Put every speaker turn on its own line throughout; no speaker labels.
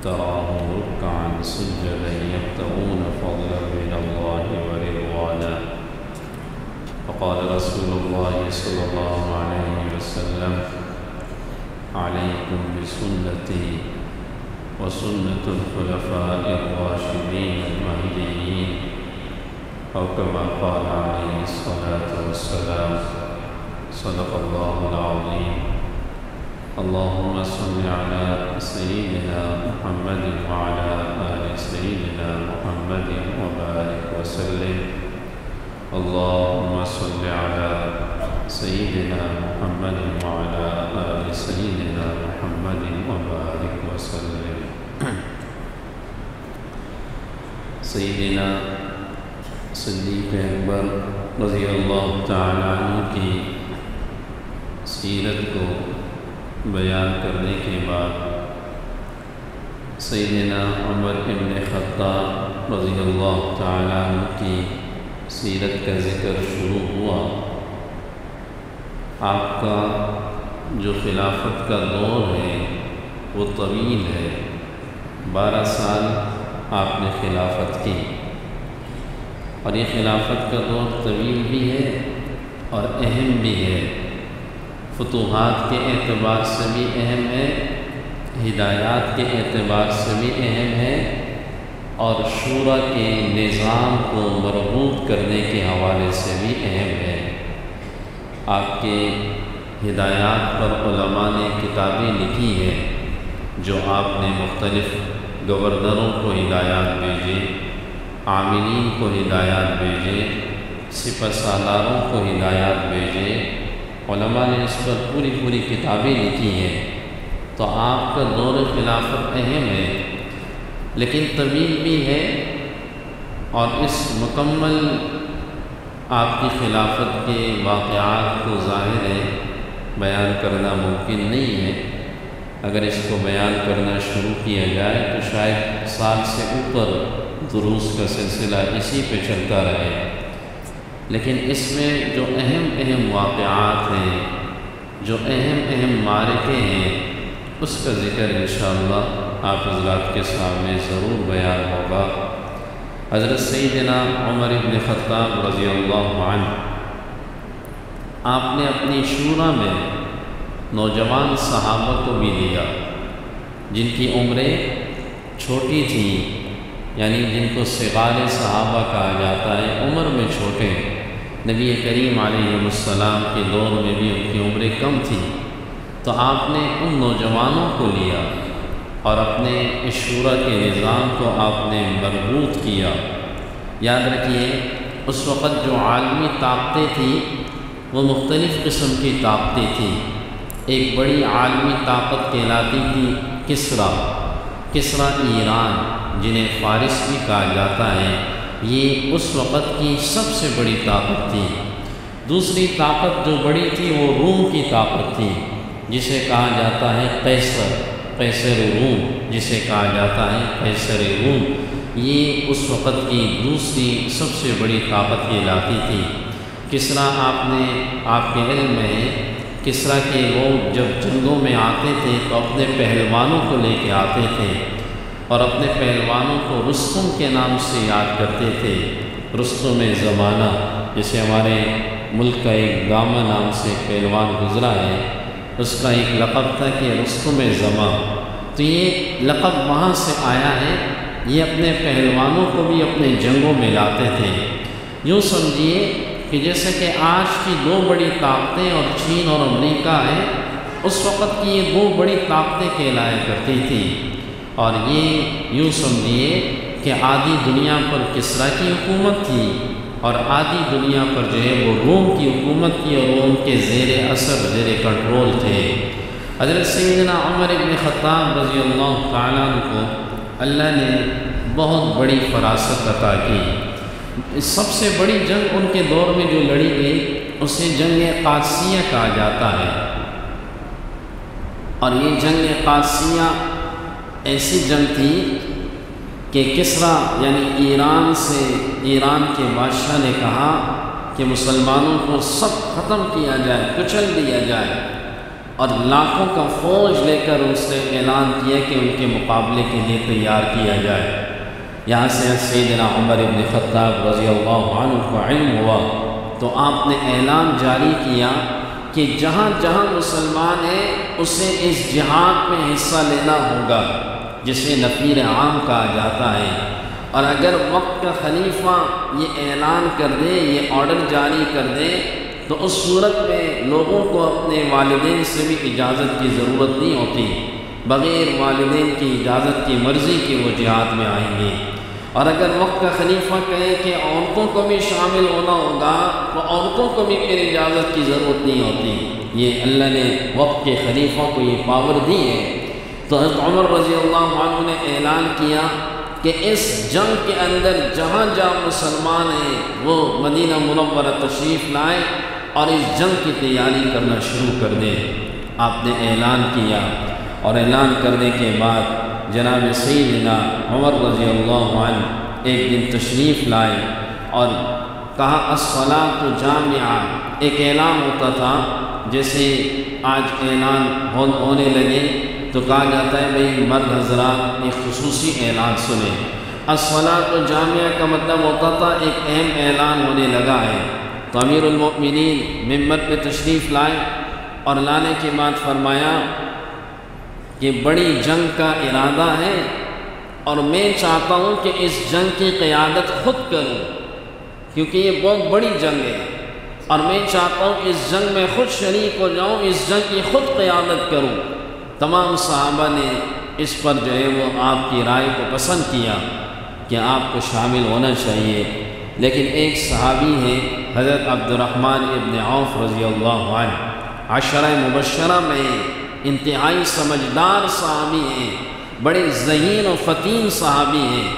تراهم ركعا سجدا يبتغون فضلا من الله ورضوانا. فقال رسول الله صلى الله عليه وسلم: عليكم بسنتي وسنة الخلفاء الراشدين المهديين، أو كما قال عليه الصلاة والسلام. صدق الله العظيم. اللهم صل على سيدنا محمد وعلى آل سيدنا محمد وبارك وسلم. اللهم صل على سيدنا محمد وعلى آل سيدنا محمد وبارك وسلم. سیدنا صدیق اکبر رضی اللہ تعالیٰ عنہ کی سیرت کو بیان کرنے کے بعد سیدنا عمر بن خطاب رضی اللہ تعالیٰ عنہ کی سیرت کا ذکر شروع ہوا. آپ کا جو خلافت کا دور ہے وہ طویل ہے. 12 سال آپ نے خلافت کی، اور یہ خلافت کا دور طویل بھی ہے اور اہم بھی ہے. فتوحات کے اعتبار سے بھی اہم ہے، ہدایات کے اعتبار سے بھی اہم ہے، اور شورا کے نظام کو مربوط کرنے کے حوالے سے بھی اہم ہے. آپ کے ہدایات پر علماء نے کتابیں لکھی ہیں، جو آپ نے مختلف گورنروں کو ہدایات بھیجے، عاملین کو ہدایات بھیجے، سپہ سالاروں کو ہدایات بھیجے. علماء نے اس پر پوری کتابیں لکھی ہیں. تو آپ کا دور خلافت اہم ہے لیکن طویل بھی ہے، اور اس مکمل آپ کی خلافت کے واقعات کو ظاہر ہے بیان کرنا ممکن نہیں ہے. اگر اس کو بیان کرنا شروع کیا جائے تو شاید سال سے اوپر دروس کا سلسلہ اسی پہ چلتا رہے. لیکن اس میں جو اہم واقعات ہیں، جو اہم معرکے ہیں، اس کا ذکر انشاءاللہ آپ حضرات کے سامنے ضرور بیان ہوگا. حضرت سیدنا عمر بن خطاب رضی اللہ عنہ، آپ نے اپنی شورا میں نوجوان صحابہ کو بھی لیا جن کی عمریں چھوٹی تھیں، یعنی جن کو صغار صحابہ کہا جاتا ہے، عمر میں چھوٹے. نبی کریم علیہ السلام کے دور میں بھی ان کی عمریں کم تھیں. تو آپ نے ان نوجوانوں کو لیا اور اپنے اس شورا کے نظام کو آپ نے مربوط کیا. یاد رکھیے، اس وقت جو عالمی طاقتیں تھیں وہ مختلف قسم کی طاقتیں تھیں. ایک بڑی عالمی طاقت کہلاتی تھی کسریٰ ایران، جنہیں فارس بھی کہا جاتا ہے. یہ اس وقت کی سب سے بڑی طاقت تھی. دوسری طاقت جو بڑی تھی وہ روم کی طاقت تھی، جسے کہا جاتا ہے قیصر روم، جسے کہا جاتا ہے قیصر روم. یہ اس وقت کی دوسری سب سے بڑی طاقت کہلاتی تھی. کسریٰ آپ کے علم میں ہے، کسریٰ کے لوگ جب جنگوں میں آتے تھے تو اپنے پہلوانوں کو لے کے آتے تھے، اور اپنے پہلوانوں کو رستم کے نام سے یاد کرتے تھے. رستم زمانہ، جسے ہمارے ملک کا ایک گامہ نام سے پہلوان گزرا ہے، اس کا ایک لقب تھا کہ رستم زماں. تو یہ لقب وہاں سے آیا ہے. یہ اپنے پہلوانوں کو بھی اپنے جنگوں میں لاتے تھے. یوں سمجھیے کہ جیسے کہ آج کی 2 بڑی طاقتیں اور چین اور امریکہ ہیں، اس وقت کی یہ 2 بڑی طاقتیں کہلایا کرتی تھیں. اور یہ یوں سمجھیے کہ آدھی دنیا پر کسریٰ کی حکومت تھی، اور آدھی دنیا پر جو ہے وہ روم کی حکومت تھی، اور وہ ان کے زیر اثر، زیر کنٹرول تھے. حضرت سیدنا عمر بن خطاب رضی اللہ تعالیٰ عنہ کو اللہ نے بہت بڑی فراست عطا کی. سب سے بڑی جنگ ان کے دور میں جو لڑی گئی اسے جنگ قادسیہ کہا جاتا ہے. اور یہ جنگ قادسیہ ایسی جنگ تھی کہ کسریٰ یعنی ایران کے بادشاہ نے کہا کہ مسلمانوں کو سب ختم کیا جائے، کچل دیا جائے. اور لاکھوں کا فوج لے کر اس نے اعلان کیا کہ ان کے مقابلے کے لیے تیار کیا جائے۔ یہاں سے سیدنا عمر بن خطاب رضی اللہ عنہ کو علم ہوا تو آپ نے اعلان جاری کیا کہ جہاں جہاں مسلمان ہیں اسے اس جہاد میں حصہ لینا ہوگا، جسے نفیر عام کہا جاتا ہے۔ اور اگر وقت کا خلیفہ یہ اعلان کر دے، یہ آرڈر جاری کر دے، تو اس صورت میں لوگوں کو اپنے والدین سے بھی اجازت کی ضرورت نہیں ہوتی، بغیر والدین کی اجازت کی مرضی کے وہ جہاد میں آئیں گے۔ اور اگر وقت کا خلیفہ کہے کہ عورتوں کو بھی شامل ہونا ہوگا تو عورتوں کو بھی پھر اجازت کی ضرورت نہیں ہوتی۔ یہ اللہ نے وقت کے خلیفہ کو یہ پاور دی ہے۔ تو حضرت عمر رضی اللہ عنہ نے اعلان کیا کہ اس جنگ کے اندر جہاں جہاں مسلمان ہیں وہ مدینہ منورہ تشریف لائیں اور اس جنگ کی تیاری کرنا شروع کر دیں۔ آپ نے اعلان کیا اور اعلان کرنے کے بعد جناب سیدنا عمر رضی اللہ عنہ ایک دن تشریف لائے اور کہا الصلاۃ جامعہ۔ ایک اعلان ہوتا تھا، جیسے آج اعلان ہونے لگے تو کہا جاتا ہے بھئی مرد حضرات ایک خصوصی اعلان سنیں۔ الصلاۃ جامعہ کا مطلب ہوتا تھا ایک اہم اعلان ہونے لگا ہے، تو امیر المؤمنین ممبر پہ تشریف لائے اور لانے کے بعد فرمایا کہ بڑی جنگ کا ارادہ ہے اور میں چاہتا ہوں کہ اس جنگ کی قیادت خود کروں، کیونکہ یہ بہت بڑی جنگ ہے اور میں چاہتا ہوں اس جنگ میں خود شریک ہو جاؤں، اس جنگ کی خود قیادت کروں۔ تمام صحابہ نے اس پر جو ہے وہ آپ کی رائے کو پسند کیا کہ آپ کو شامل ہونا چاہیے، لیکن ایک صحابی ہے حضرت عبد الرحمن ابن عوف رضی اللہ عنہ، عشرہ مبشرہ میں انتہائی سمجھدار صحابی ہیں، بڑے ذہین و فتین صحابی ہیں۔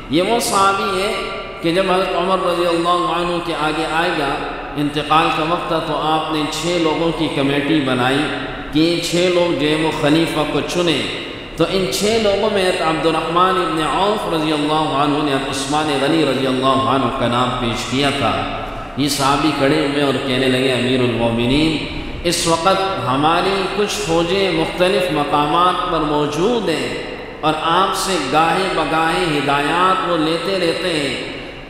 یہ وہ صحابی ہے کہ جب حضرت عمر رضی اللہ عنہ کے آگے آئے گا، انتقال کا وقت تھا، تو آپ نے 6 لوگوں کی کمیٹی بنائی کہ 6 لوگ جو ہے وہ خلیفہ کو چنیں۔ تو ان 6 لوگوں میں عبد الرحمن ابن عوف رضی اللہ عنہ نے عثمان غنی رضی اللہ عنہ کا نام پیش کیا تھا۔ یہ صحابی کھڑے ہوئے اور کہنے لگے امیر المومنین، اس وقت ہماری کچھ فوجیں مختلف مقامات پر موجود ہیں اور آپ سے گاہے بگاہے ہدایات وہ لیتے رہتے ہیں،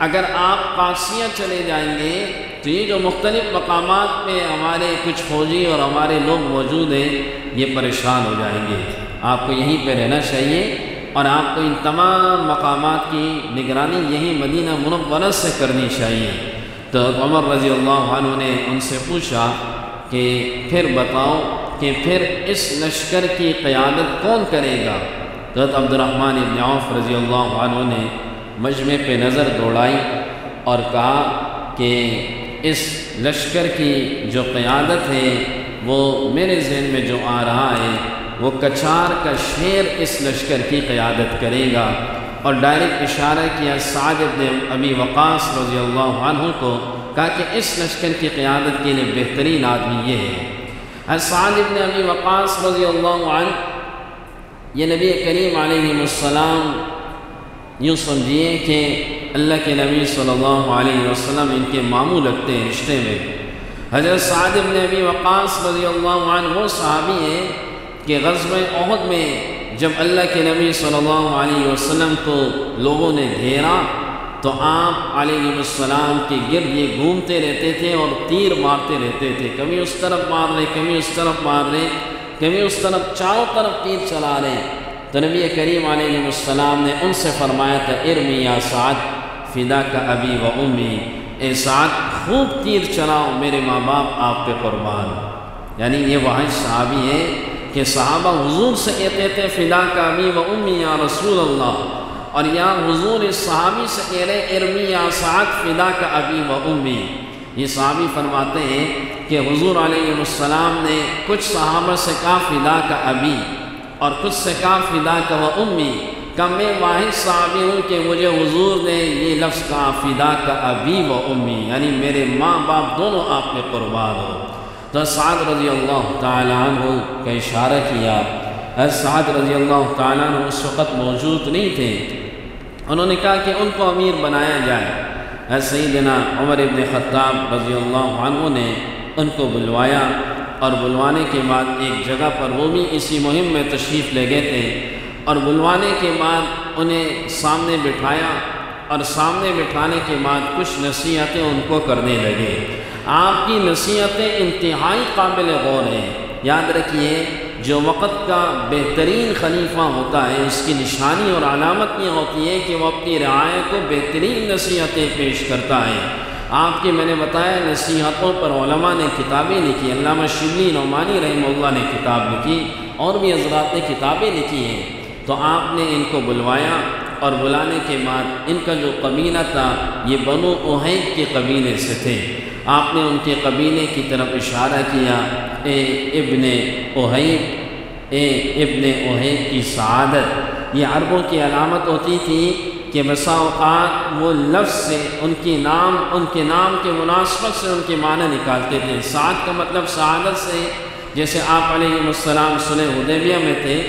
اگر آپ قادسیہ چلے جائیں گے تو یہ جو مختلف مقامات پہ ہمارے کچھ فوجی اور ہمارے لوگ موجود ہیں یہ پریشان ہو جائیں گے، آپ کو یہیں پہ رہنا چاہیے اور آپ کو ان تمام مقامات کی نگرانی یہیں مدینہ منورہ سے کرنی چاہیے۔ تو عمر رضی اللہ عنہ نے ان سے پوچھا کہ پھر بتاؤ کہ پھر اس لشکر کی قیادت کون کرے گا؟ حضرت عبد الرحمن ابن عوف رضی اللہ عنہ نے مجمع پہ نظر دوڑائی اور کہا کہ اس لشکر کی جو قیادت ہے وہ میرے ذہن میں جو آ رہا ہے وہ کچار کا شیر اس لشکر کی قیادت کرے گا، اور ڈائریکٹ اشارہ کیا سعد بن ابی وقاص رضی اللہ عنہ کو، کہا کہ اس لشکر کی قیادت کے لیے بہترین آدمی یہ ہے۔ سعد بن ابی وقاص رضی اللہ عنہ یہ نبی کریم علیہ السلام یوں سمجھیے کہ اللہ کے نبی صلی اللہ علیہ وسلم ان کے ماموں لگتے ہیں رشتے میں۔ حضرت سعد بن ابی وقاص رضی اللہ عنہ وہ صحابی ہیں کہ غزوہ احد میں جب اللہ کے نبی صلی اللہ علیہ وسلم کو لوگوں نے گھیرا تو آپ علیہ السلام کے گرد یہ گھومتے رہتے تھے اور تیر مارتے رہتے تھے، کبھی اس طرف مار رہے، کبھی اس طرف مار رہے، کبھی اس طرف، چاروں طرف تیر چلا رہے۔ تو نبی کریم علیہ السلام نے ان سے فرمایا تھا ارمی یا سعد فداک ابی و امی، اے سعد خوب تیر چلاؤ، میرے ماں باپ آپ پہ قربان۔ یعنی یہ وہی صحابی ہے کہ صحابہ حضور سے کہتے تھے فداک ابی و امی یا رسول اللہ، اور یا حضور اس صحابی سے کہہ رہے ارمی یا سعد فداک ابی و امی۔ یہ صحابی فرماتے ہیں کہ حضور علیہ السلام نے کچھ صحابہ سے کہا فداک ابی اور کچھ سے کہا فداک و امی، کہ میں واحد صحابی ہوں کہ مجھے حضور نے یہ لفظ کہا فداک ابی و امی، یعنی میرے ماں باپ دونوں آپ پہ قربان ہو۔ تو سعد رضی اللہ تعالیٰ عنہ کا اشارہ کیا۔ سعد رضی اللہ تعالیٰ عنہ اس وقت موجود نہیں تھے، انہوں نے کہا کہ ان کو امیر بنایا جائے۔ سیدنا عمر بن خطاب رضی اللہ عنہ نے ان کو بلوایا اور بلوانے کے بعد ایک جگہ پر وہ بھی اسی مہم میں تشریف لے گئے تھے، اور بلوانے کے بعد انہیں سامنے بٹھایا، اور سامنے بٹھانے کے بعد کچھ نصیحتیں ان کو کرنے لگے۔ آپ کی نصیحتیں انتہائی قابل غور ہیں۔ یاد رکھیے، جو وقت کا بہترین خلیفہ ہوتا ہے اس کی نشانی اور علامت یہ ہوتی ہے کہ وہ اپنی رعایا کو بہترین نصیحتیں پیش کرتا ہے۔ آپ کی میں نے بتایا نصیحتوں پر علماء نے کتابیں لکھی، علامہ شبلی نعمانی رحمہ اللہ نے کتاب لکھی، اور بھی حضرات نے کتابیں لکھی ہیں۔ تو آپ نے ان کو بلوایا، اور بلانے کے بعد ان کا جو قبیلہ تھا یہ بنو احیب کے قبیلے سے تھے۔ آپ نے ان کے قبیلے کی طرف اشارہ کیا، اے ابن احیب کی سعادت۔ یہ عربوں کی علامت ہوتی تھی کہ بسا اوقات وہ لفظ سے ان کے نام کے مناسبت سے ان کے معنی نکالتے تھے۔ سعادت کا مطلب سعادت سے، جیسے آپ علیہ السلام صلح حدیبیہ میں تھے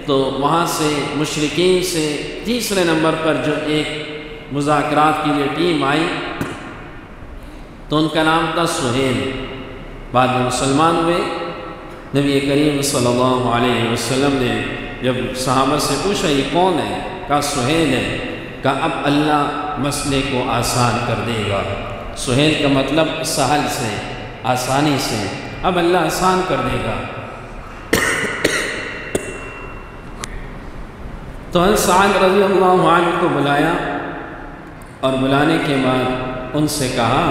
تو وہاں سے مشرکین سے تیسرے نمبر پر جو ایک مذاکرات کی لیے ٹیم آئی تو ان کا نام تھا سہیل۔ بعد میں مسلمان ہوئے۔ نبی کریم صلی اللہ علیہ وسلم نے جب صحابہ سے پوچھا یہ کون ہے، کہا سہیل ہے۔ کہا اب اللہ مسئلے کو آسان کر دے گا۔ سہیل کا مطلب سہل سے، آسانی سے، اب اللہ آسان کر دے گا۔ تو سعد رضی اللہ عنہ کو بلایا، اور بلانے کے بعد ان سے کہا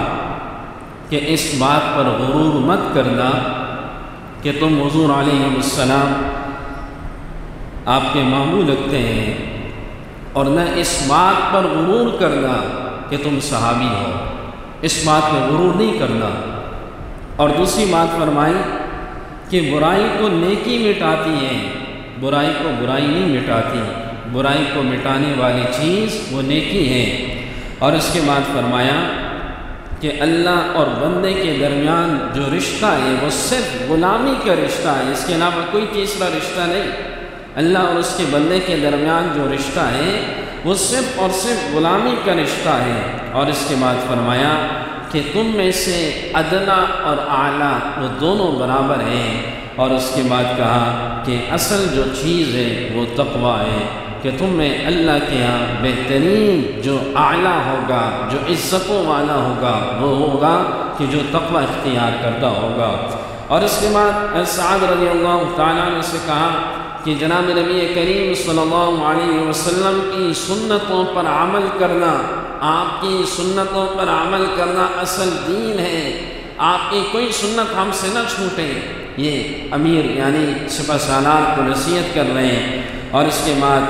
کہ اس بات پر غرور مت کرنا کہ تم حضور علیہ السلام آپ کے ماموں لگتے ہیں، اور نہ اس بات پر غرور کرنا کہ تم صحابی ہو، اس بات میں غرور نہیں کرنا۔ اور دوسری بات فرمائی کہ برائی کو نیکی مٹاتی ہے، برائی کو برائی نہیں مٹاتی، برائی کو مٹانے والی چیز وہ نیکی ہے۔ اور اس کے بعد فرمایا کہ اللہ اور بندے کے درمیان جو رشتہ ہے وہ صرف غلامی کا رشتہ ہے، اس کے علاوہ کوئی تیسرا رشتہ نہیں۔ اللہ اور اس کے بندے کے درمیان جو رشتہ ہے وہ صرف اور صرف غلامی کا رشتہ ہے۔ اور اس کے بعد فرمایا کہ تم میں سے ادنا اور اعلیٰ وہ دونوں برابر ہیں۔ اور اس کے بعد کہا کہ اصل جو چیز ہے وہ تقویٰ ہے، کہ تم میں اللہ کے ہاں بہترین جو اعلیٰ ہوگا، جو عزتوں والا ہوگا، وہ ہوگا کہ جو تقویٰ اختیار کرتا ہوگا۔ اور اس کے بعد سعد رضی اللہ تعالیٰ عنہ سے کہا کہ جناب نبی کریم صلی اللہ علیہ وسلم کی سنتوں پر عمل کرنا، آپ کی سنتوں پر عمل کرنا اصل دین ہے، آپ کی کوئی سنت ہم سے نہ چھوٹے۔ یہ امیر یعنی سپہ سالار کو نصیحت کر رہے ہیں۔ اور اس کے بعد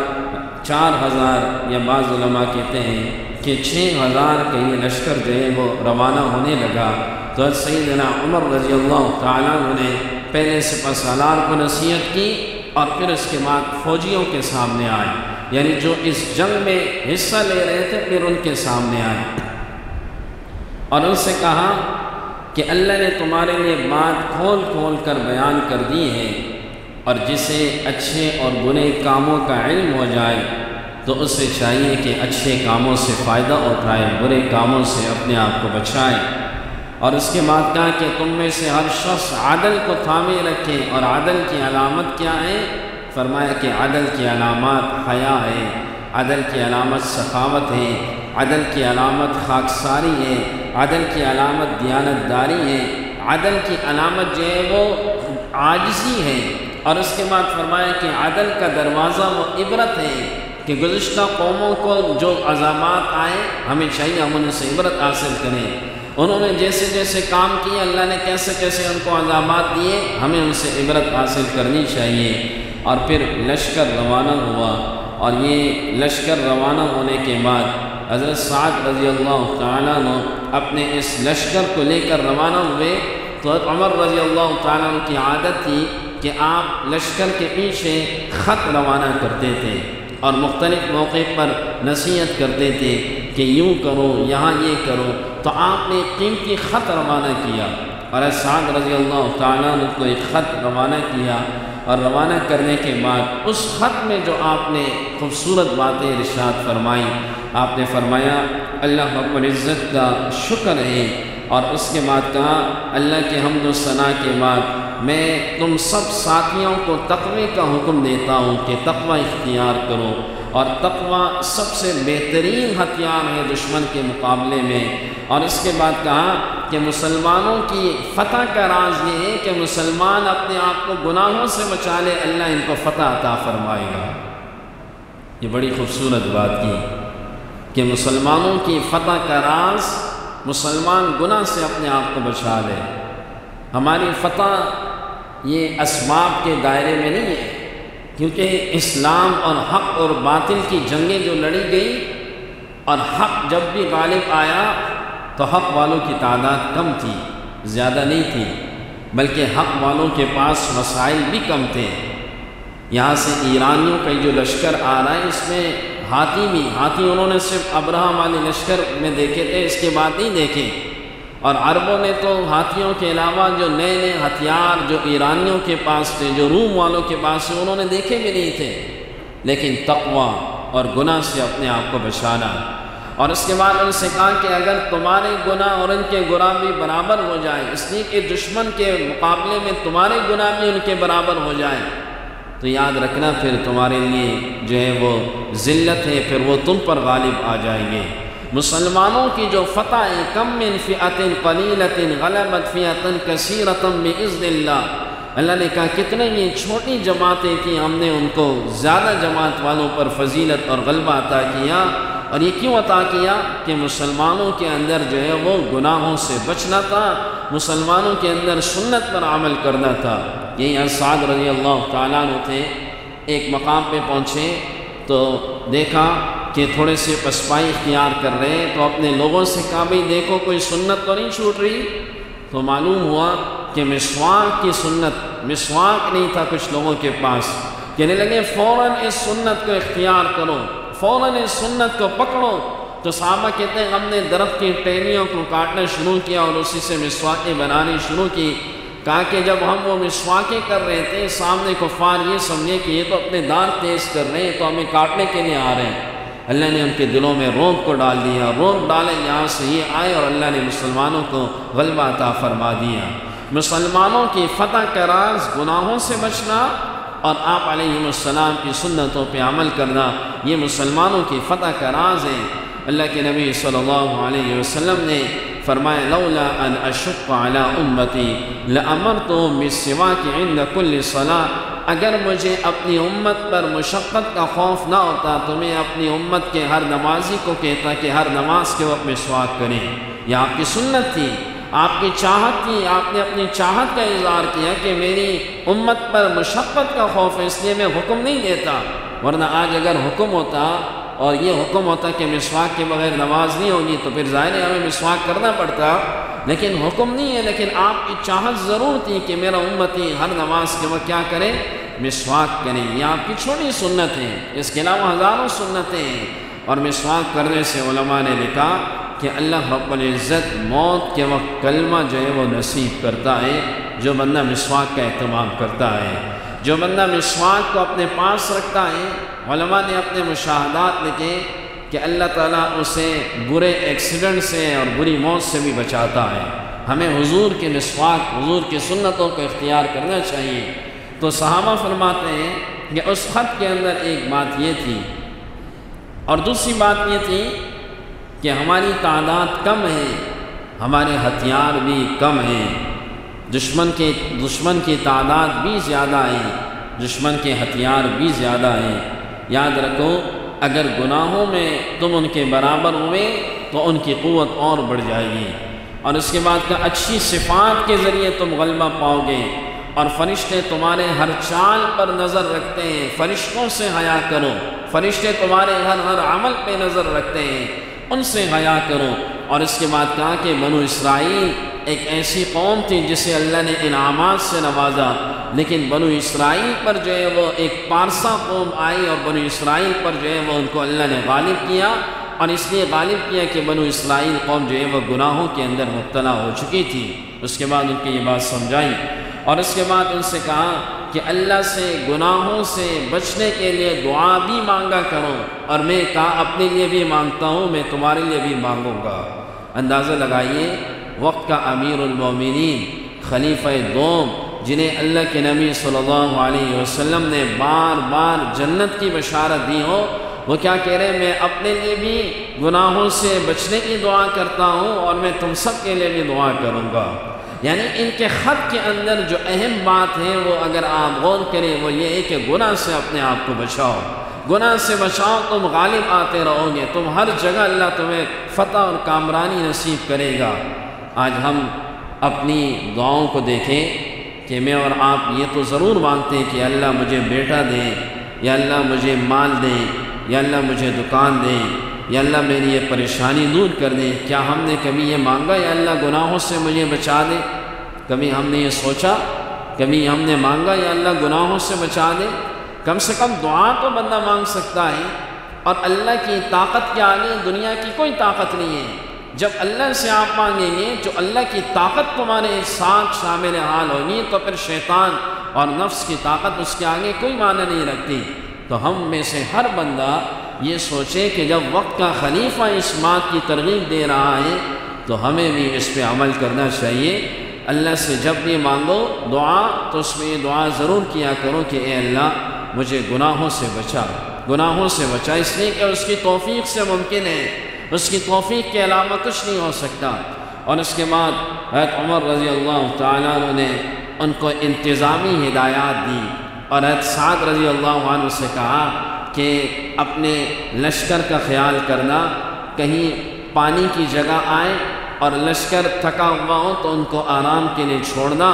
4000 یا بعض علماء کہتے ہیں کہ 6000 کا یہ لشکر جو ہے وہ روانہ ہونے لگا۔ تو سیدنا عمر رضی اللہ تعالیٰ عنہ نے پہلے سپہ سالار کو نصیحت کی، اور پھر اس کے بعد فوجیوں کے سامنے آئے، یعنی جو اس جنگ میں حصہ لے رہے تھے پھر ان کے سامنے آئے، اور ان سے کہا کہ اللہ نے تمہارے لیے بات کھول کھول کر بیان کر دی ہے، اور جسے اچھے اور برے کاموں کا علم ہو جائے تو اسے چاہیے کہ اچھے کاموں سے فائدہ اٹھائے، برے کاموں سے اپنے آپ کو بچائے۔ اور اس کے بعد کہا کہ تم میں سے ہر شخص عدل کو تھامے رکھے، اور عدل کی علامت کیا ہے؟ فرمایا کہ عدل کی علامات حیا ہے، عدل کی علامت سخاوت ہے، عدل کی علامت خاکساری ہے، عدل کی علامت دیانت داری ہے، عدل کی علامت جو ہے وہ عاجزی ہے۔ اور اس کے بعد فرمایا کہ عدل کا دروازہ وہ عبرت ہے، کہ گزشتہ قوموں کو جو عذابات آئے ہمیں چاہیے ہم ان سے عبرت حاصل کریں، انہوں نے جیسے جیسے کام کیے اللہ نے کیسے کیسے ان کو عذابات دیے، ہمیں ان سے عبرت حاصل کرنی چاہیے۔ اور پھر لشکر روانہ ہوا، اور یہ لشکر روانہ ہونے کے بعد حضرت سعد رضی اللہ تعالیٰ عنہ اپنے اس لشکر کو لے کر روانہ ہوئے۔ تو عمر رضی اللہ تعالیٰ عنہ کی عادت تھی کہ آپ لشکر کے پیچھے خط روانہ کرتے تھے، اور مختلف موقع پر نصیحت کرتے تھے کہ یوں کرو، یہاں یہ کرو۔ تو آپ نے ایک قیمتی خط روانہ کیا، اور سعد رضی اللہ تعالیٰ عنہ کو ایک خط روانہ کیا، اور روانہ کرنے کے بعد اس خط میں جو آپ نے خوبصورت باتیں ارشاد فرمائی، آپ نے فرمایا اللہ رب العزت کا شکر ہے، اور اس کے بعد کہا اللہ کے حمد و ثنا کے بعد میں تم سب ساتھیوں کو تقوی کا حکم دیتا ہوں کہ تقوی اختیار کرو، اور تقوی سب سے بہترین ہتھیار ہے دشمن کے مقابلے میں۔ اور اس کے بعد کہا کہ مسلمانوں کی فتح کا راز یہ ہے کہ مسلمان اپنے آپ کو گناہوں سے بچا لے، اللہ ان کو فتح عطا فرمائے گا۔ یہ بڑی خوبصورت بات کی کہ مسلمانوں کی فتح کا راز مسلمان گناہ سے اپنے آپ کو بچا لے۔ ہماری فتح یہ اسباب کے دائرے میں نہیں ہے، کیونکہ اسلام اور حق اور باطل کی جنگیں جو لڑی گئی اور حق جب بھی غالب آیا تو حق والوں کی تعداد کم تھی، زیادہ نہیں تھی، بلکہ حق والوں کے پاس وسائل بھی کم تھے۔ یہاں سے ایرانیوں کا جو لشکر آ رہا ہے اس میں ہاتھی انہوں نے صرف ابرہہ والے لشکر میں دیکھے تھے، اس کے بعد نہیں دیکھے، اور عربوں نے تو ہاتھیوں کے علاوہ جو نئے نئے ہتھیار جو ایرانیوں کے پاس تھے، جو روم والوں کے پاس تھے، انہوں نے دیکھے بھی نہیں تھے۔ لیکن تقوی اور گناہ سے اپنے آپ کو بچانا، اور اس کے بعد ان سے کہا کہ اگر تمہارے گناہ اور ان کے گناہ بھی برابر ہو جائے، اس لیے کہ دشمن کے مقابلے میں تمہارے گناہ بھی ان کے برابر ہو جائے، تو یاد رکھنا پھر تمہارے لیے جو ہے وہ ذلت ہے، پھر وہ تم پر غالب آ جائیں گے۔ مسلمانوں کی جو فتح ہے، کم من فئۃ قلیلۃ غلبت فئۃ کثیرۃ باذن اللہ، اللہ نے کہا کتنے یہ چھوٹی جماعتیں تھیں، ہم نے ان کو زیادہ جماعت والوں پر فضیلت اور غلبہ عطا کیا۔ اور یہ کیوں عطا کیا کہ مسلمانوں کے اندر جو ہے وہ گناہوں سے بچنا تھا، مسلمانوں کے اندر سنت پر عمل کرنا تھا۔ یہی سعد رضی اللہ تعالیٰ عنہ تھے، ایک مقام پہ پہنچے تو دیکھا کہ تھوڑے سے پسپائی اختیار کر رہے ہیں، تو اپنے لوگوں سے کہا بھئی دیکھو کوئی سنت تو نہیں چھوٹ رہی، تو معلوم ہوا کہ مسواک کی سنت، مسواک نہیں تھا کچھ لوگوں کے پاس۔ کہنے لگے فوراً اس سنت کو اختیار کرو، فوراً اس سنت کو پکڑو۔ تو صحابہ کہتے ہیں ہم نے درخت کی ٹہنیوں کو کاٹنا شروع کیا اور اسی سے مسواکیں بنانی شروع کی۔ کہا کہ جب ہم وہ مسواکیں کر رہے تھے، سامنے کفار یہ سمجھے کہ یہ تو اپنے دانت تیز کر رہے ہیں، تو ہمیں کاٹنے کے لیے آ رہے ہیں۔ اللہ نے ان کے دلوں میں رعب کو ڈال دیا، رعب ڈالے یہاں سے یہ آئے، اور اللہ نے مسلمانوں کو غلبہ عطا فرما دیا۔ مسلمانوں کی فتح کا راز گناہوں سے بچنا اور آپ علیہ السلام کی سنتوں پہ عمل کرنا، یہ مسلمانوں کی فتح کا راز ہے۔ اللہ کے نبی صلی اللہ علیہ وسلم نے فرمایا لولا ان اشق علی امتی لامرتهم بالسواک عند کل صلاۃ، اگر مجھے اپنی امت پر مشقت کا خوف نہ ہوتا تو میں اپنی امت کے ہر نمازی کو کہتا کہ ہر نماز کے وقت مسواک کریں۔ یہ آپ کی سنت تھی، آپ کی چاہت تھی، آپ نے اپنی چاہت کا اظہار کیا کہ میری امت پر مشقت کا خوف ہے، اس لیے میں حکم نہیں دیتا، ورنہ آج اگر حکم ہوتا اور یہ حکم ہوتا کہ مسواک کے بغیر نماز نہیں ہوگی تو پھر ظاہر ہے ہمیں مسواک کرنا پڑتا، لیکن حکم نہیں ہے۔ لیکن آپ کی چاہت ضرور تھی کہ میرا امتی ہر نماز کے وقت کیا کرے، مسواک کریں۔ یہ آپ کی چھوٹی سنت ہے، اس کے علاوہ ہزاروں سنتیں ہیں۔ اور مسواک کرنے سے علماء نے لکھا کہ اللہ رب العزت موت کے وقت کلمہ جو ہے وہ نصیب کرتا ہے جو بندہ مسواک کا اہتمام کرتا ہے، جو بندہ مسواک کو اپنے پاس رکھتا ہے۔ علماء نے اپنے مشاہدات لکھے کہ اللہ تعالیٰ اسے برے ایکسیڈنٹ سے اور بری موت سے بھی بچاتا ہے۔ ہمیں حضور کے مسواک، حضور کی سنتوں کو اختیار کرنا چاہیے۔ تو صحابہ فرماتے ہیں کہ اس خط کے اندر ایک بات یہ تھی، اور دوسری بات یہ تھی کہ ہماری تعداد کم ہے، ہمارے ہتھیار بھی کم ہیں، دشمن کی تعداد بھی زیادہ ہے، دشمن کے ہتھیار بھی زیادہ ہیں۔ یاد رکھو اگر گناہوں میں تم ان کے برابر ہوئے تو ان کی قوت اور بڑھ جائے گی، اور اس کے بعد کہ اچھی صفات کے ذریعے تم غلبہ پاؤ گے، اور فرشتے تمہارے ہر چال پر نظر رکھتے ہیں۔ فرشتوں سے حیا کرو، فرشتے تمہارے ہر عمل پہ نظر رکھتے ہیں، ان سے حیا کرو۔ اور اس کے بعد کہا کہ بنو اسرائیل ایک ایسی قوم تھی جسے اللہ نے انعامات سے نوازا، لیکن بنو اسرائیل پر جو ہے وہ ایک پارسا قوم آئی، اور بنو اسرائیل پر جو ہے وہ ان کو اللہ نے غالب کیا، اور اس لیے غالب کیا کہ بنو اسرائیل قوم جو ہے وہ گناہوں کے اندر مبتلا ہو چکی تھی۔ اس کے بعد ان کی یہ بات سمجھائی، اور اس کے بعد ان سے کہا کہ اللہ سے گناہوں سے بچنے کے لیے دعا بھی مانگا کرو، اور میں کہا اپنے لیے بھی مانگتا ہوں، میں تمہارے لیے بھی مانگوں گا۔ اندازہ لگائیے وقت کا امیر المومنین، خلیفہ دوم، جنہیں اللہ کے نبی صلی اللہ علیہ وسلم نے بار بار جنت کی بشارت دی ہو، وہ کیا کہہ رہے ہیں؟ میں اپنے لیے بھی گناہوں سے بچنے کی دعا کرتا ہوں اور میں تم سب کے لیے بھی دعا کروں گا۔ یعنی ان کے خط کے اندر جو اہم بات ہے وہ اگر آپ غور کریں وہ یہ ہے کہ گناہ سے اپنے آپ کو بچاؤ، گناہ سے بچاؤ، تم غالب آتے رہو گے، تم ہر جگہ اللہ تمہیں فتح اور کامرانی نصیب کرے گا۔ آج ہم اپنی دعاؤں کو دیکھیں کہ میں اور آپ یہ تو ضرور مانگتے ہیں کہ اللہ مجھے بیٹا دے، یا اللہ مجھے مال دے، یا اللہ مجھے دکان دے، یا اللہ میری یہ پریشانی دور کر دے۔ کیا ہم نے کبھی یہ مانگا یا اللہ گناہوں سے مجھے بچا دے؟ کبھی ہم نے یہ سوچا؟ کبھی ہم نے مانگا یا اللہ گناہوں سے بچا دے؟ کم سے کم دعا تو بندہ مانگ سکتا ہے، اور اللہ کی طاقت کے آگے دنیا کی کوئی طاقت نہیں ہے۔ جب اللہ سے آپ مانگیں گے، جو اللہ کی طاقت تمہارے ساتھ شامل حال ہوگی، تو پھر شیطان اور نفس کی طاقت اس کے آگے کوئی معنی نہیں رکھتی۔ تو ہم میں سے ہر بندہ یہ سوچے کہ جب وقت کا خلیفہ اس بات کی ترغیب دے رہا ہے تو ہمیں بھی اس پہ عمل کرنا چاہیے۔ اللہ سے جب بھی مانگو دعا تو اس میں یہ دعا ضرور کیا کرو کہ اے اللہ مجھے گناہوں سے بچا، گناہوں سے بچا، اس لیے کہ اس کی توفیق سے ممکن ہے، اس کی توفیق کے علاوہ کچھ نہیں ہو سکتا۔ اور اس کے بعد حضرت عمر رضی اللہ تعالیٰ عنہ نے ان کو انتظامی ہدایات دی، اور حضرت سعد رضی اللہ عنہ سے کہا کہ اپنے لشکر کا خیال کرنا، کہیں پانی کی جگہ آئے اور لشکر تھکا ہوا ہو تو ان کو آرام کے لیے چھوڑنا،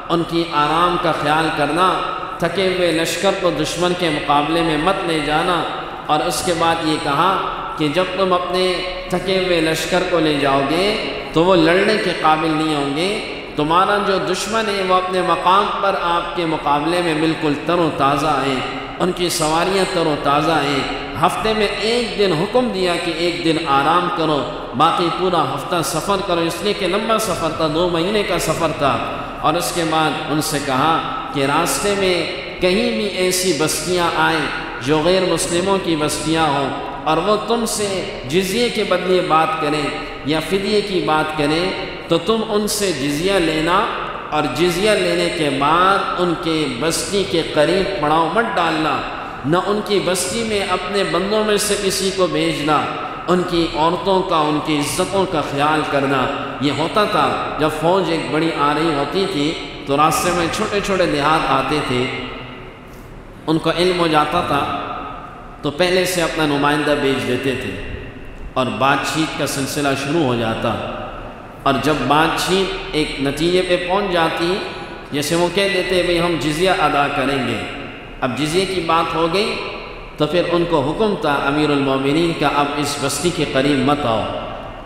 ان کی آرام کا خیال کرنا، تھکے ہوئے لشکر کو دشمن کے مقابلے میں مت لے جانا۔ اور اس کے بعد یہ کہا کہ جب تم اپنے تھکے ہوئے لشکر کو لے جاؤ گے تو وہ لڑنے کے قابل نہیں ہوں گے، تمہارا جو دشمن ہے وہ اپنے مقام پر آپ کے مقابلے میں بالکل تر و تازہ ہے، ان کی سواریاں تر و تازہ ہیں۔ ہفتے میں ایک دن حکم دیا کہ ایک دن آرام کرو، باقی پورا ہفتہ سفر کرو، اس لیے کہ لمبا سفر تھا، 2 مہینے کا سفر تھا۔ اور اس کے بعد ان سے کہا کہ راستے میں کہیں بھی ایسی بستیاں آئیں جو غیر مسلموں کی بستیاں ہوں اور وہ تم سے جزیے کے بدلے بات کریں یا فدیے کی بات کریں تو تم ان سے جزیہ لینا، اور جزیہ لینے کے بعد ان کے بستی کے قریب پڑاؤ مت ڈالنا، نہ ان کی بستی میں اپنے بندوں میں سے کسی کو بھیجنا، ان کی عورتوں کا، ان کی عزتوں کا خیال کرنا۔ یہ ہوتا تھا جب فوج ایک بڑی آ رہی ہوتی تھی تو راستے میں چھوٹے چھوٹے دیہات آتے تھے، ان کو علم ہو جاتا تھا تو پہلے سے اپنا نمائندہ بھیج دیتے تھے اور بات چیت کا سلسلہ شروع ہو جاتا۔ اور جب بات چیت ایک نتیجے پہ پہنچ جاتی، جیسے وہ کہہ دیتے بھئی ہم جزیہ ادا کریں گے، اب جزیے کی بات ہو گئی تو پھر ان کو حکم تھا امیر المومنین کا، اب اس بستی کے قریب مت آؤ،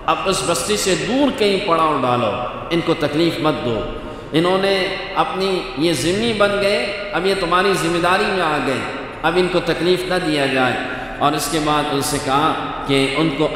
اب اس بستی سے دور کہیں پڑاؤ ڈالو، ان کو تکلیف مت دو۔ انہوں نے اپنی یہ ذمہ بن گئے، اب یہ تمہاری ذمہ داری میں آ گئے، اب ان کو تکلیف نہ دیا جائے۔ اور اس کے بعد ان سے کہا کہ ان کو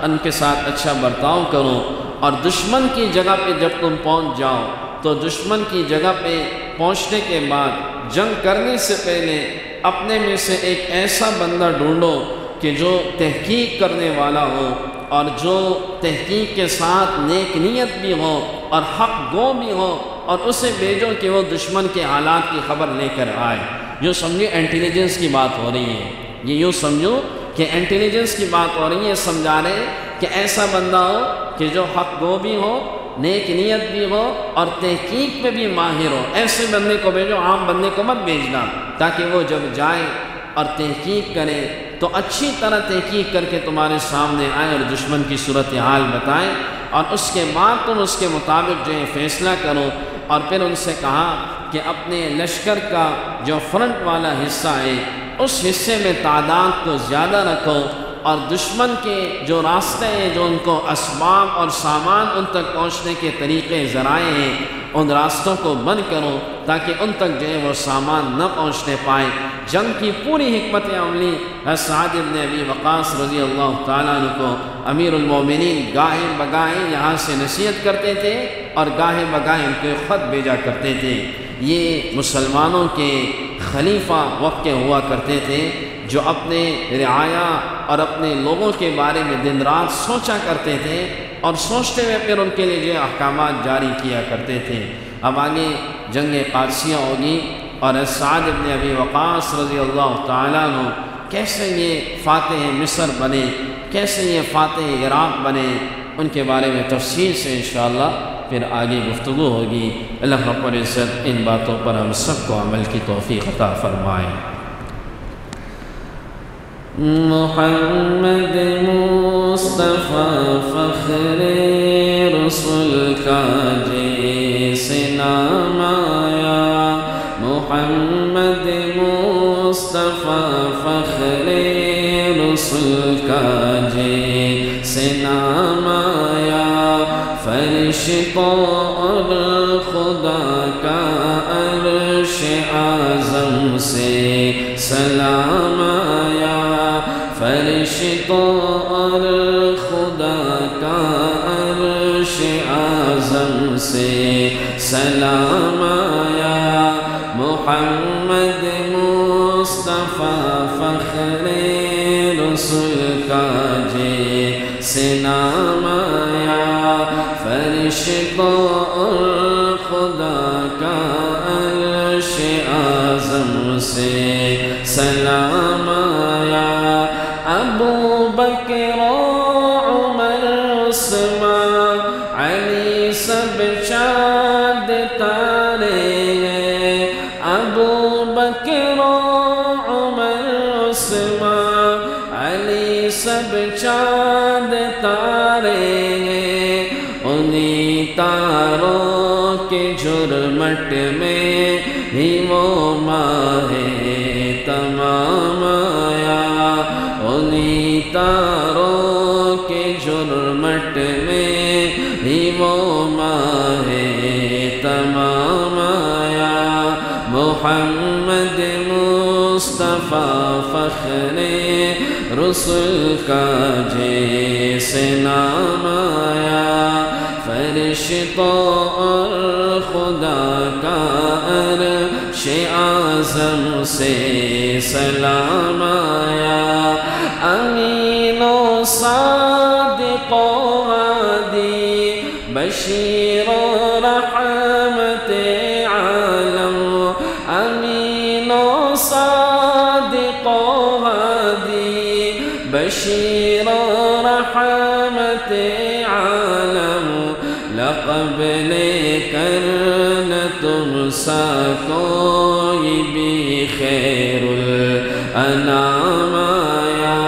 ان کے ساتھ اچھا برتاؤ کرو، اور دشمن کی جگہ پہ جب تم پہنچ جاؤ تو دشمن کی جگہ پہ پہنچنے کے بعد جنگ کرنے سے پہلے اپنے میں سے ایک ایسا بندہ ڈھونڈو کہ جو تحقیق کرنے والا ہو اور جو تحقیق کے ساتھ نیک نیت بھی ہو اور حق گو بھی ہو، اور اسے بھیجو کہ وہ دشمن کے حالات کی خبر لے کر آئے۔ یوں سمجھو انٹیلیجنس کی بات ہو رہی ہے، یہ یوں سمجھو کہ انٹیلیجنس کی بات ہو رہی ہے، سمجھا رہے کہ ایسا بندہ ہو کہ جو حق گو بھی ہو، نیک نیت بھی ہو اور تحقیق میں بھی ماہر ہو، ایسے بندے کو بھیجو، عام بندے کو مت بھیجنا، تاکہ وہ جب جائے اور تحقیق کرے تو اچھی طرح تحقیق کر کے تمہارے سامنے آئے اور دشمن کی صورتحال بتائیں، اور اس کے بعد تم اس کے مطابق جو ہے فیصلہ کرو۔ اور پھر ان سے کہا کہ اپنے لشکر کا جو فرنٹ والا حصہ ہے اس حصے میں تعداد کو زیادہ رکھو، اور دشمن کے جو راستے ہیں، جو ان کو اسباب اور سامان ان تک پہنچنے کے طریقے ذرائع ہیں، ان راستوں کو بند کرو تاکہ ان تک جو ہے وہ سامان نہ پہنچنے پائے۔ جنگ کی پوری حکمت عملی سعد بن ابی وقاص رضی اللہ تعالیٰ عنہ کو امیر المومنین گاہے بگاہے یہاں سے نصیحت کرتے تھے اور گاہے بگاہے ان کے خط بھیجا کرتے تھے۔ یہ مسلمانوں کے خلیفہ وقت کے ہوا کرتے تھے جو اپنے رعایا اور اپنے لوگوں کے بارے میں دن رات سوچا کرتے تھے اور سوچتے ہوئے پھر ان کے لیے جو احکامات جاری کیا کرتے تھے۔ اب آگے جنگ قادسیہ ہوگی، اور سعد بن ابی وقاص رضی اللہ تعالیٰ عنہ کیسے یہ فاتح مصر بنے، کیسے یہ فاتح عراق بنے، ان کے بارے میں تفصیل سے انشاءاللہ پھر آگے گفتگو ہوگی۔ اللہ رب العزت ان باتوں پر ہم سب کو عمل کی توفیق عطا فرمائے۔ محمد مصطفیٰ فخر رسول کا جیسے نام آیا، محمد مصطفیٰ فخر رسول کا جیسے نام آیا، فرشتوں اور خدا کا عرش اعظم سے سلام آیا، فرشتوں اور خدا کا عرش اعظم سے سلام آیا، محمد مصطفیٰ فخر رسول کا جیسے نام آیا، فرشتوں اور خدا کا عرش اعظم سے سلام آیا، ابو بکر عمر عثمان علی سب چاند تارے ہیں، ابو بکر عمر عثمان علی سب چاند تارے ہیں، انہی تاروں کے جھرمٹ میں ہی وہ ماہ تمام آیا، انہی تاروں کے جھرمٹ میں ہی وہ ماہ تمام آیا، محمد مصطفیٰ فخر رسول کا جیسے نام آیا، فرشتوں اور خدا کا عرش اعظم سے سلام آیا، امین و صادق و ہادی بشیر و رحمت عالم، امین و صادق و ہادی بشیر و رحمت عالم، لقب لے کر نہ تم سا کوئی بھی خیر الانام آیا،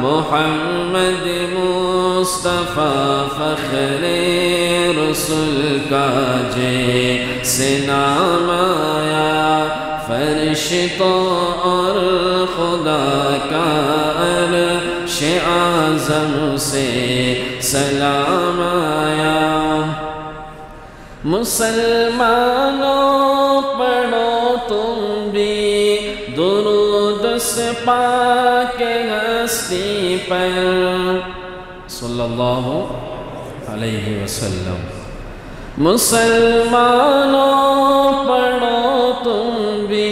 محمد مصطفیٰ فخر رسول کا جیسے نام آیا، فرشتوں اور خدا کا عرش اعظم سے سلام آیا، مسلمانوں پڑھو تم بھی درود اس پاک ہستی پر صلی اللہ علیہ وسلم، مسلمانوں پڑھو تم بھی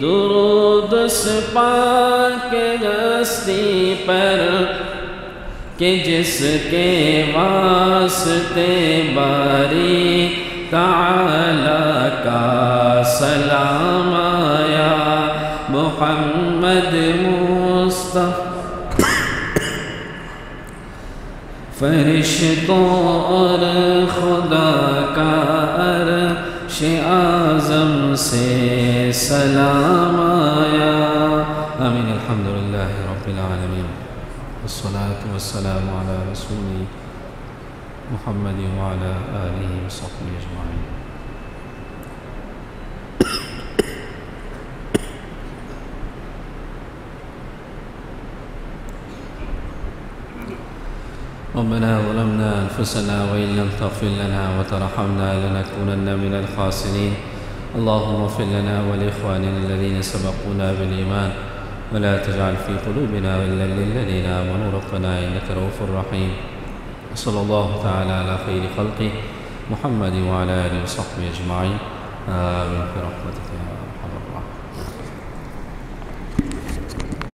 درود اس پاک ہستی پر، کہ جس کے واسطے باری تعالی کا سلام آیا، محمد مصطفیٰ فرشتوں اور خدا کا عرش اعظم سے سلام آیا، آمین، الحمدللہ رب العالمین، والصلاة والسلام على رسول محمد وعلى آله وصحبه أجمعين۔ ربنا ظلمنا أنفسنا وإن لم تغفر لنا وترحمنا لنكونن من الخاسرين، اللهم اغفر لنا ولإخواننا الذين سبقونا بالإيمان ولا تجعل في قلوبنا غلا للذين آمنوا ربنا إنك رؤوف رحيم، صلى الله تعالى على خير خلقه محمد وعلى آله وصحبه أجمعين، آمين برحمتك يا رب۔